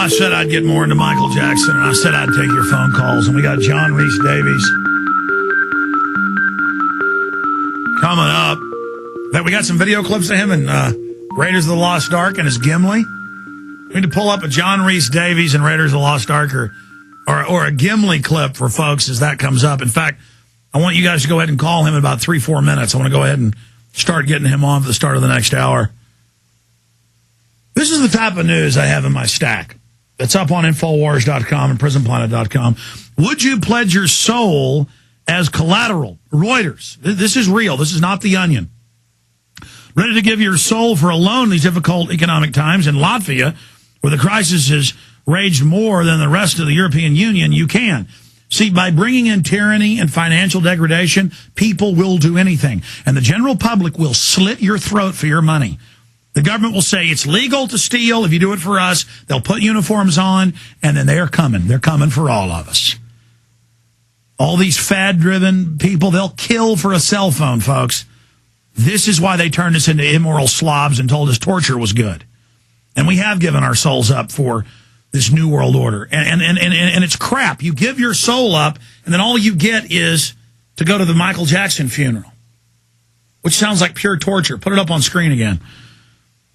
I said I'd get more into Michael Jackson, and I said I'd take your phone calls, and we got John Rhys-Davies coming up. That we got some video clips of him in Raiders of the Lost Ark and his Gimli. We need to pull up a John Rhys-Davies and Raiders of the Lost Ark or a Gimli clip for folks as that comes up. In fact, I want you guys to go ahead and call him in about 3-4 minutes. I want to go ahead and start getting him on for the start of the next hour. This is the type of news I have in my stack. It's up on Infowars.com and PrisonPlanet.com. Would you pledge your soul as collateral? Reuters. This is real. This is not The Onion. Ready to give your soul for a loan in these difficult economic times in Latvia, where the crisis has raged more than the rest of the European Union, you can. See, by bringing in tyranny and financial degradation, people will do anything. And the general public will slit your throat for your money. The government will say it's legal to steal. If you do it for us, they'll put uniforms on, and then they're coming. They're coming for all of us. All these fad-driven people, they'll kill for a cell phone, folks. This is why they turned us into immoral slobs and told us torture was good. And we have given our souls up for this new world order. And it's crap. You give your soul up, and then all you get is to go to the Michael Jackson funeral, which sounds like pure torture. Put it up on screen again.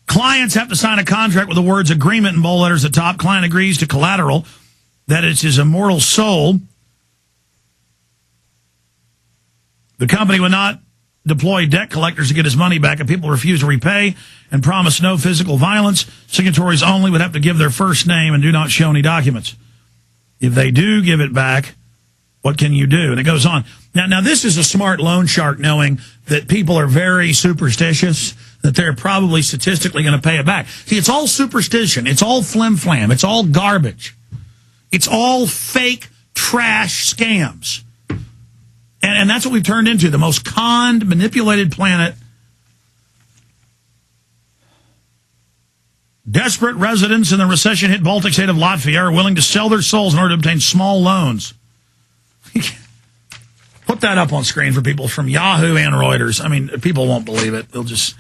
Clients have to sign a contract with the words agreement in bold letters at the top. Client agrees to collateral, that it's his immortal soul. The company would not deploy debt collectors to get his money back if people refuse to repay and promise no physical violence. Signatories only would have to give their first name and do not show any documents. If they do give it back, what can you do? And it goes on. Now this is a smart loan shark, knowing that people are very superstitious, that they're probably statistically going to pay it back. See, it's all superstition. It's all flim-flam. It's all garbage. It's all fake trash scams. And that's what we've turned into, the most conned, manipulated planet. Desperate residents in the recession-hit Baltic state of Latvia are willing to sell their souls in order to obtain small loans. Put that up on screen for people from Yahoo and Reuters. I mean, people won't believe it. They'll just...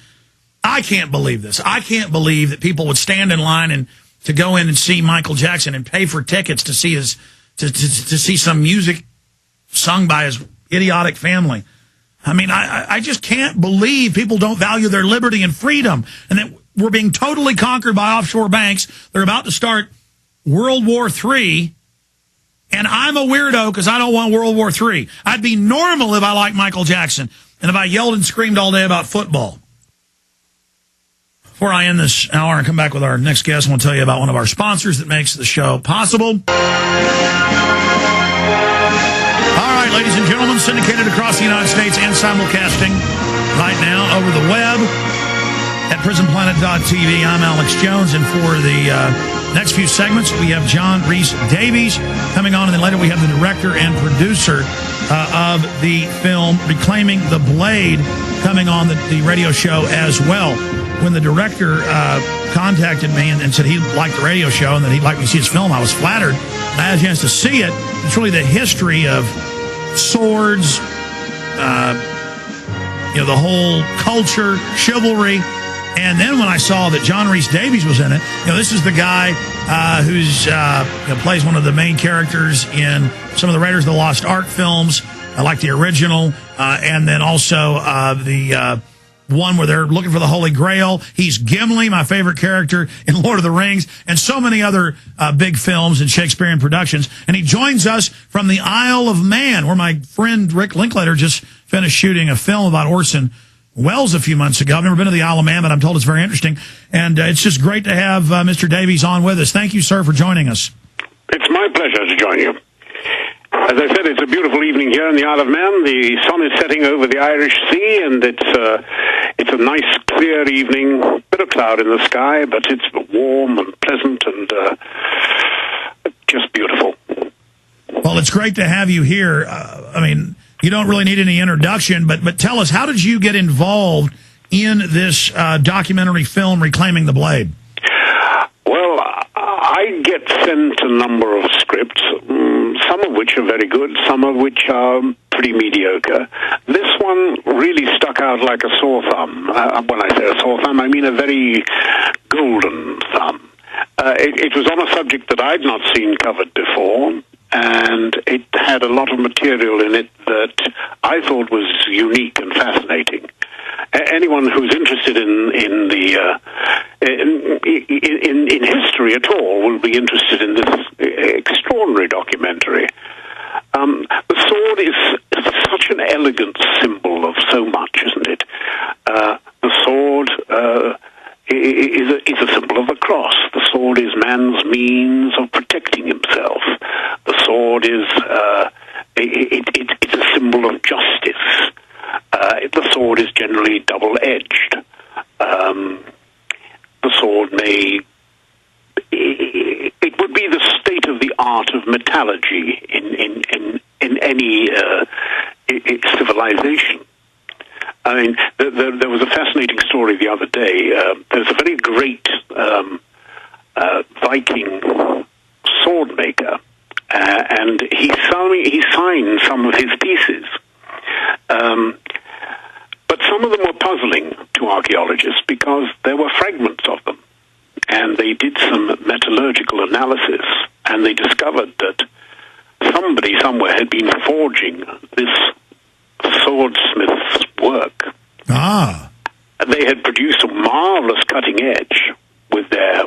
I can't believe this. I can't believe that people would stand in line and to go in and see Michael Jackson and pay for tickets to see his to see some music sung by his idiotic family. I mean, I just can't believe people don't value their liberty and freedom, and that we're being totally conquered by offshore banks. They're about to start World War III, and I'm a weirdo because I don't want World War III. I'd be normal if I liked Michael Jackson and if I yelled and screamed all day about football. Before I end this hour and come back with our next guest, I want to tell you about one of our sponsors that makes the show possible. All right, ladies and gentlemen, syndicated across the United States and simulcasting right now over the web at prisonplanet.tv. I'm Alex Jones, and for the next few segments, we have John Rhys-Davies coming on, and then later we have the director and producer of the film Reclaiming the Blade coming on the radio show as well. When the director contacted me and said he liked the radio show and that he'd like me to see his film, I was flattered. I had a chance to see it. It's really the history of swords, the whole culture, chivalry. And then when I saw that John Rhys-Davies was in it, this is the guy who's plays one of the main characters in some of the Raiders of the Lost Ark films, like the original, and then also the one where they're looking for the Holy Grail. He's Gimli, my favorite character in Lord of the Rings, and so many other big films and Shakespearean productions. And he joins us from the Isle of Man, where my friend Rick Linklater just finished shooting a film about Orson Welles a few months ago. I've never been to the Isle of Man, but I'm told it's very interesting. And it's just great to have Mr. Davies on with us. Thank you, sir, for joining us. It's my pleasure to join you. As I said, it's a beautiful evening here in the Isle of Man. The sun is setting over the Irish Sea, and it's a nice, clear evening. Bit of cloud in the sky, but it's warm and pleasant and just beautiful. Well, it's great to have you here. I mean, you don't really need any introduction, but tell us, how did you get involved in this documentary film, Reclaiming the Blade? Well, I get sent a number of scripts, some of which are very good, some of which are pretty mediocre. This one really stuck out like a sore thumb. When I say a sore thumb, I mean a very golden thumb. It was on a subject that I'd not seen covered before, and it had a lot of material in it that I thought was unique and fascinating. Anyone who's interested in history at all will be interested in this extraordinary documentary. The sword is such an elegant symbol of so much, isn't it? The sword is a symbol of the cross. The sword is man's means of protecting himself. The sword is it's a symbol of justice. The sword is generally double-edged. The sword it would be the state of the art of metallurgy in any civilization. I mean, there was a fascinating story the other day. There's a very great Viking sword maker, and he signed some of his pieces. But some of them were puzzling to archaeologists because there were fragments of them. And they did some metallurgical analysis, and they discovered that somebody somewhere had been forging this swordsmith's work. Ah. And they had produced a marvelous cutting edge with the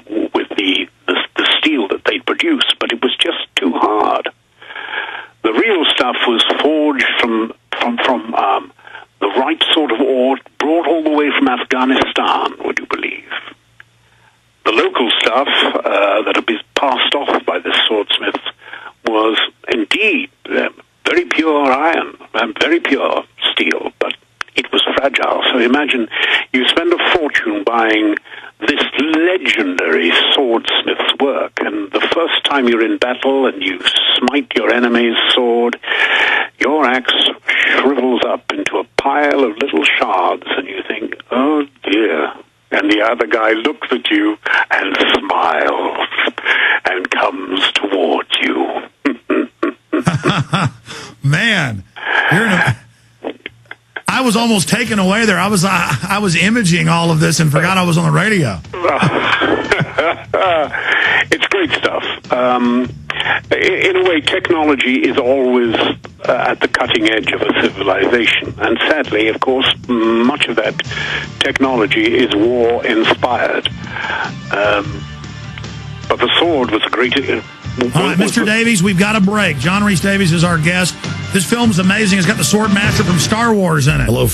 steel that they'd produced, but it was just too hard. The real stuff was forged from the right sort of ore, brought all the way from Afghanistan, would you believe? The local stuff that had been passed off by this swordsmith was indeed very pure iron and very pure steel, but it was fragile. So imagine you spend a fortune buying this legendary swordsmith's work, and the first time you're in battle and you smite your enemy's sword, your axe shrivels up into a pile of little shards, and you think, oh dear. And the other guy looks at you and smiles and comes towards you. Man, I was almost taken away there. I was imaging all of this and forgot I was on the radio. It's great stuff. In a way, technology is always at the cutting edge of a civilization. And sadly, of course, much of that technology is war-inspired. But the sword was a great... All right, Mr. Davies, we've got a break. John Rhys-Davies is our guest. This film's amazing. It's got the sword master from Star Wars in it. Hello.